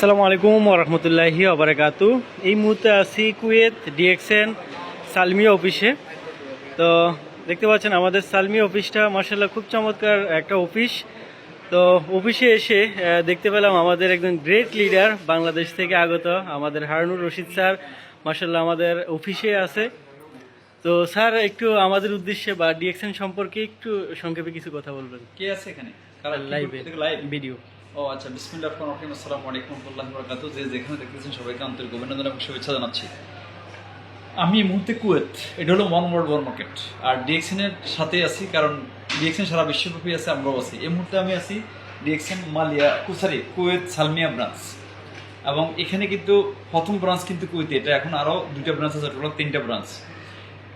আসসালামু আলাইকুম ওরহমতুল্লাহি ওবারাকাতু। এই মুহূর্তে আছি কুয়েত ডিএক্সএন সালমিয়া অফিসে। তো দেখতে পাচ্ছেন আমাদের সালমিয়া অফিসটা মাশাআল্লাহ খুব চমৎকার একটা অফিস। তো অফিসে এসে দেখতে পেলাম আমাদের একজন গ্রেট লিডার বাংলাদেশ থেকে আগত আমাদের হারুনুর রশিদ স্যার মাশাআল্লাহ আমাদের অফিসে আছে। তো স্যার একটু আমাদের উদ্দেশ্যে বা ডিএক্সএন সম্পর্কে একটু সংক্ষেপে কিছু কথা বলবেন। কে আছে এখানে? লাইভে ভিডিও। ও আচ্ছা, বিসমিল্লাহির রহমানির রহিম। আসসালামু আলাইকুম ওয়া রাহমাতুল্লাহি ওয়া বারাকাতুহু। যে যেখানে দেখতেছেন সবাইকে আন্তরিক অভিনন্দন এবং শুভেচ্ছা জানাচ্ছি। আমি এই মুহূর্তে কুয়েত, এটা হলো ওয়ান ওয়ার্ল্ড ওয়ার মার্কেট, আর ডিএক্সএন এর সাথে আছি কারণ ডিএক্সএন সারা বিশ্বব্যাপী আছে, আমরাও আছি। এই মুহূর্তে আমি আছি ডিএক্সএন কুয়েত সালমিয়া ব্রাঞ্চ, এবং এখানে কিন্তু প্রথম ব্রাঞ্চ কিন্তু কুয়েতে, এটা এখন আরও 2টা ব্রাঞ্চ আছে, টোটাল 3টা ব্রাঞ্চ।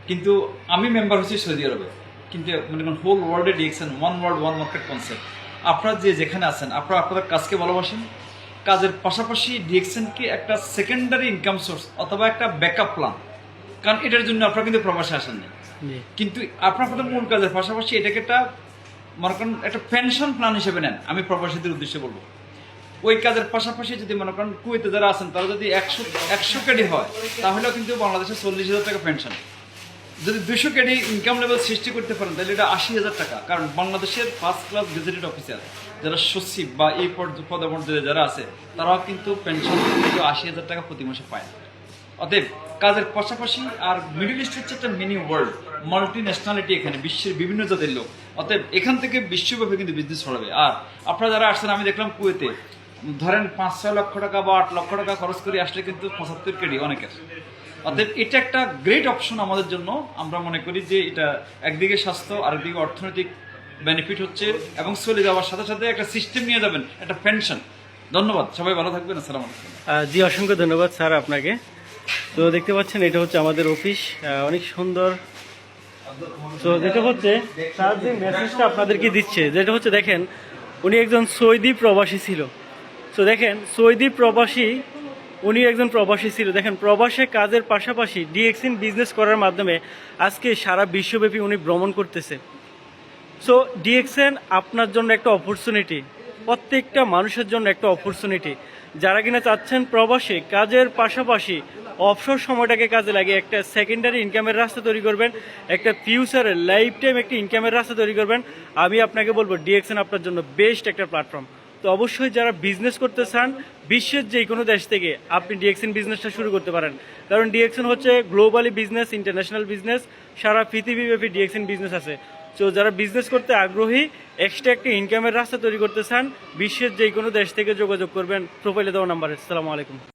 কিন্তু আমি মেম্বার হচ্ছি সৌদি আরবে, কিন্তু মনে করেন হোল ওয়ার্ল্ডে DXN one world one market concept. আপনারা যে যেখানে আছেন, আপনারা আপনাদের কাজকে ভালোবাসেন, কাজের পাশাপাশি ডিএক্সএনকে একটা সেকেন্ডারি ইনকাম সোর্স অথবা একটা ব্যাকআপ প্ল্যান, কারণ এটার জন্য আপনারা কিন্তু প্রবাসে আসেন না, কিন্তু আপনার আপনাদের মূল কাজের পাশাপাশি এটাকে একটা মনে করেন একটা পেনশন প্ল্যান হিসেবে নেন। আমি প্রবাসীদের উদ্দেশ্যে বলবো, ওই কাজের পাশাপাশি যদি মনে করেন কুয়েতে যারা আছেন তারা যদি 100 কেডি হয়, তাহলেও কিন্তু বাংলাদেশে 40,000 টাকা পেনশন। যদি 200 কেডি ইনকাম লেভেল সৃষ্টি করতে পারেন তাহলে এটা 80,000 টাকা। কারণ বাংলাদেশের ফার্স্ট ক্লাস গেজেটেড অফিসার যারা সচিব বা এই পদমর্যাদায় যারা আছে তারাও কিন্তু পেনশন 80,000 টাকা প্রতি মাসে পায়। অতএব কাজের পাশাপাশি, আর মিডল ইস্ট হচ্ছে একটা মিনি ওয়ার্ল্ড, মাল্টি ন্যাশনালিটি, এখানে বিশ্বের বিভিন্ন জাতির লোক। অতএব এখান থেকে বিশ্বব্যাপী কিন্তু বিজনেস ছড়াবে। আর আপনারা যারা আসছেন, আমি দেখলাম কুয়েতে ধরেন 5-6 লক্ষ টাকা বা 8 লক্ষ টাকা খরচ করে আসলে কিন্তু 75 কেডি অনেকের। অতএব এটা একটা গ্রেট অপশন আমাদের জন্য। আমরা মনে করি যে এটা একদিকে স্বাস্থ্য, আরেকদিকে অর্থনৈতিক বেনিফিট হচ্ছে, এবং চলে যাওয়ার সাথে সাথে একটা সিস্টেম নিয়ে যাবেন, একটা পেনশন। ধন্যবাদ, সবাই ভালো থাকবেন। আসসালামু আলাইকুম। জি, অসংখ্য ধন্যবাদ স্যার আপনাকে। তো দেখতে পাচ্ছেন এটা হচ্ছে আমাদের অফিস, অনেক সুন্দর। তো যেটা হচ্ছে স্যার যে মেসেজটা আপনাদেরকে দিচ্ছে, যেটা হচ্ছে দেখেন উনি একজন সৌদি প্রবাসী ছিল। তো দেখেন সৌদি প্রবাসী, উনি একজন প্রবাসী ছিল। দেখেন প্রবাসে কাজের পাশাপাশি ডিএক্সএন বিজনেস করার মাধ্যমে আজকে সারা বিশ্বব্যাপী উনি ভ্রমণ করতেছে। সো ডিএক্সএন আপনার জন্য একটা অপরচুনিটি, প্রত্যেকটা মানুষের জন্য একটা অপরচুনিটি। যারা কিনা চাচ্ছেন প্রবাসে কাজের পাশাপাশি অবসর সময়টাকে কাজে লাগিয়ে একটা সেকেন্ডারি ইনকামের রাস্তা তৈরি করবেন, একটা ফিউচারের লাইফ টাইম একটা ইনকামের রাস্তা তৈরি করবেন, আমি আপনাকে বলবো ডিএক্সএন আপনার জন্য বেস্ট একটা প্ল্যাটফর্ম। তো অবশ্যই যারা বিজনেস করতে চান বিশ্বের যে কোনো দেশ থেকে আপনি ডিএক্সএন বিজনেসটা শুরু করতে পারেন, কারণ ডিএক্সএন হচ্ছে গ্লোবালি বিজনেস, ইন্টারন্যাশনাল বিজনেস, সারা পৃথিবীব্যাপী ডিএক্সএন বিজনেস আছে। তো যারা বিজনেস করতে আগ্রহী, এক্সট্রা একটা ইনকামের রাস্তা তৈরি করতে চান, বিশ্বের যে কোনো দেশ থেকে যোগাযোগ করবেন প্রোফাইলে দেওয়া নাম্বারে। আসসালামু আলাইকুম।